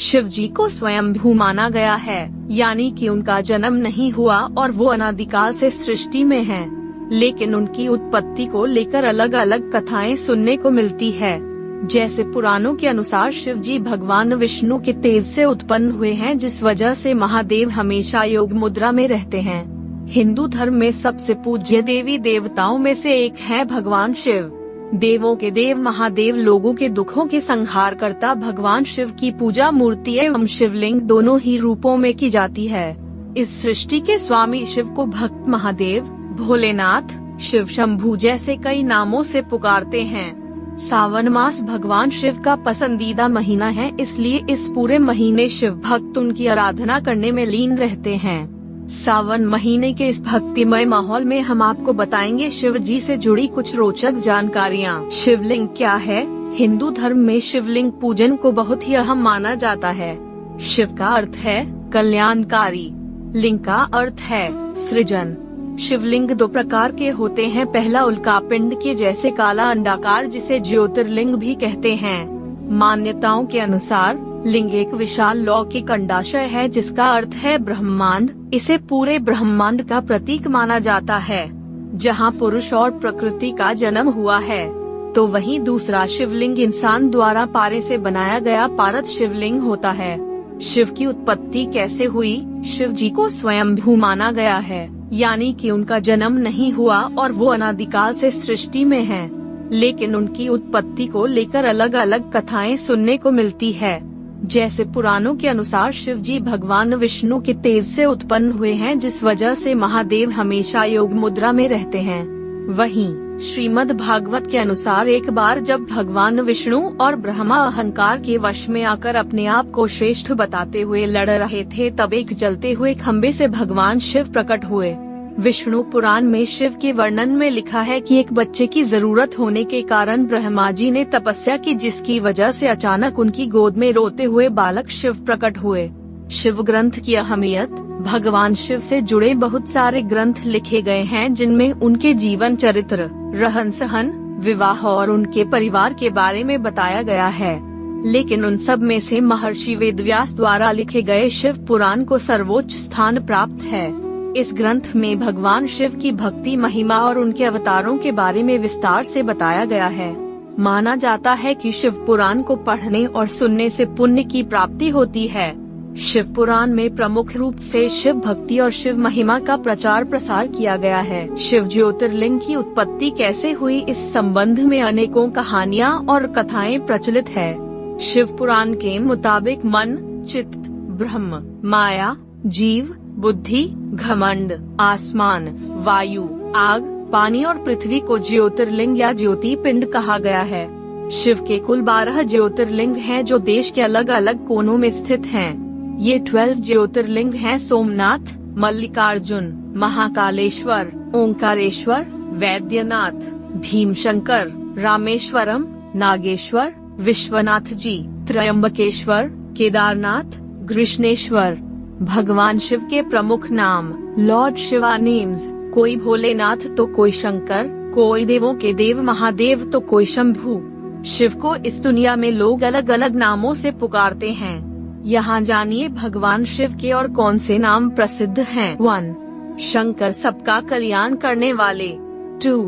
शिव जी को स्वयंभू माना गया है, यानी कि उनका जन्म नहीं हुआ और वो अनादिकाल से सृष्टि में हैं। लेकिन उनकी उत्पत्ति को लेकर अलग अलग कथाएं सुनने को मिलती है। जैसे पुराणों के अनुसार शिव जी भगवान विष्णु के तेज से उत्पन्न हुए हैं, जिस वजह से महादेव हमेशा योग मुद्रा में रहते हैं। हिंदू धर्म में सबसे पूज्य देवी देवताओं में से एक है भगवान शिव। देवों के देव महादेव लोगों के दुखों के संहार करता भगवान शिव की पूजा मूर्ति एवं शिवलिंग दोनों ही रूपों में की जाती है। इस सृष्टि के स्वामी शिव को भक्त महादेव, भोलेनाथ, शिव शंभू जैसे कई नामों से पुकारते हैं। सावन मास भगवान शिव का पसंदीदा महीना है, इसलिए इस पूरे महीने शिव भक्त उनकी आराधना करने में लीन रहते हैं। सावन महीने के इस भक्तिमय माहौल में हम आपको बताएंगे शिव जी से जुड़ी कुछ रोचक जानकारियाँ। शिवलिंग क्या है? हिंदू धर्म में शिवलिंग पूजन को बहुत ही अहम माना जाता है। शिव का अर्थ है कल्याणकारी, लिंग का अर्थ है सृजन। शिवलिंग दो प्रकार के होते हैं। पहला उल्कापिंड के जैसे काला अंडाकार, जिसे ज्योतिर्लिंग भी कहते हैं। मान्यताओं के अनुसार लिंग एक विशाल लौकिक अंडाशय है, जिसका अर्थ है ब्रह्मांड। इसे पूरे ब्रह्मांड का प्रतीक माना जाता है, जहां पुरुष और प्रकृति का जन्म हुआ है। तो वहीं दूसरा शिवलिंग इंसान द्वारा पारे से बनाया गया पारद शिवलिंग होता है। शिव की उत्पत्ति कैसे हुई? शिव जी को स्वयंभू माना गया है, यानी कि उनका जन्म नहीं हुआ और वो अनादिकाल से सृष्टि में हैं। लेकिन उनकी उत्पत्ति को लेकर अलग अलग कथाएं सुनने को मिलती है। जैसे पुराणों के अनुसार शिव जी भगवान विष्णु के तेज से उत्पन्न हुए हैं, जिस वजह से महादेव हमेशा योग मुद्रा में रहते हैं। वहीं श्रीमद् भागवत के अनुसार एक बार जब भगवान विष्णु और ब्रह्मा अहंकार के वश में आकर अपने आप को श्रेष्ठ बताते हुए लड़ रहे थे, तब एक जलते हुए खम्भे से भगवान शिव प्रकट हुए। विष्णु पुराण में शिव के वर्णन में लिखा है कि एक बच्चे की जरूरत होने के कारण ब्रह्मा जी ने तपस्या की, जिसकी वजह से अचानक उनकी गोद में रोते हुए बालक शिव प्रकट हुए। शिव ग्रंथ की अहमियत। भगवान शिव से जुड़े बहुत सारे ग्रंथ लिखे गए हैं, जिनमें उनके जीवन चरित्र, रहन सहन, विवाह और उनके परिवार के बारे में बताया गया है। लेकिन उन सब में से महर्षि वेदव्यास द्वारा लिखे गए शिव पुराण को सर्वोच्च स्थान प्राप्त है। इस ग्रंथ में भगवान शिव की भक्ति, महिमा और उनके अवतारों के बारे में विस्तार से बताया गया है। माना जाता है कि शिव पुराण को पढ़ने और सुनने से पुण्य की प्राप्ति होती है। शिव पुराण में प्रमुख रूप से शिव भक्ति और शिव महिमा का प्रचार प्रसार किया गया है। शिव ज्योतिर्लिंग की उत्पत्ति कैसे हुई, इस संबंध में अनेकों कहानियाँ और कथाएं प्रचलित है। शिव पुराण के मुताबिक मन, चित्त, ब्रह्म, माया, जीव, बुद्धि, घमंड, आसमान, वायु, आग, पानी और पृथ्वी को ज्योतिर्लिंग या ज्योति पिंड कहा गया है। शिव के कुल 12 ज्योतिर्लिंग हैं, जो देश के अलग अलग कोनों में स्थित हैं। ये 12 ज्योतिर्लिंग हैं: सोमनाथ, मल्लिकार्जुन, महाकालेश्वर, ओंकारेश्वर, वैद्यनाथ, भीमशंकर, रामेश्वरम, नागेश्वर, विश्वनाथ जी, त्रयंबकेश्वर, केदारनाथ, कृष्णेश्वर। भगवान शिव के प्रमुख नाम। Lord Shiva names. कोई भोलेनाथ तो कोई शंकर, कोई देवों के देव महादेव तो कोई शंभू। शिव को इस दुनिया में लोग अलग अलग नामों से पुकारते हैं। यहाँ जानिए भगवान शिव के और कौन से नाम प्रसिद्ध हैं। 1. शंकर, सबका कल्याण करने वाले। 2.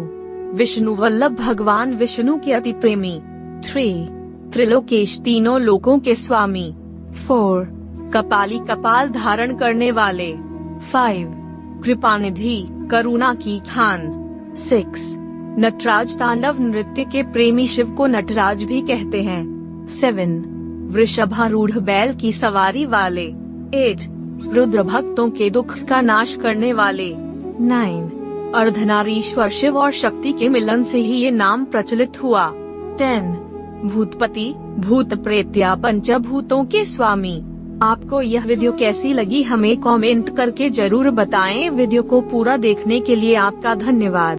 विष्णु वल्लभ, भगवान विष्णु के अति प्रेमी। 3. त्रिलोकेश, तीनों लोकों के स्वामी। 4. कपाली, कपाल धारण करने वाले। 5. कृपानिधि, करुणा की खान। 6. नटराज, तांडव नृत्य के प्रेमी शिव को नटराज भी कहते हैं। 7. वृषभारूढ़, बैल की सवारी वाले। 8. रुद्र, भक्तों के दुख का नाश करने वाले। 9. अर्धनारीश्वर, शिव और शक्ति के मिलन से ही ये नाम प्रचलित हुआ। 10. भूतपति, भूत प्रेत या पंचभूतों के स्वामी। आपको यह वीडियो कैसी लगी हमें कमेंट करके जरूर बताएं। वीडियो को पूरा देखने के लिए आपका धन्यवाद।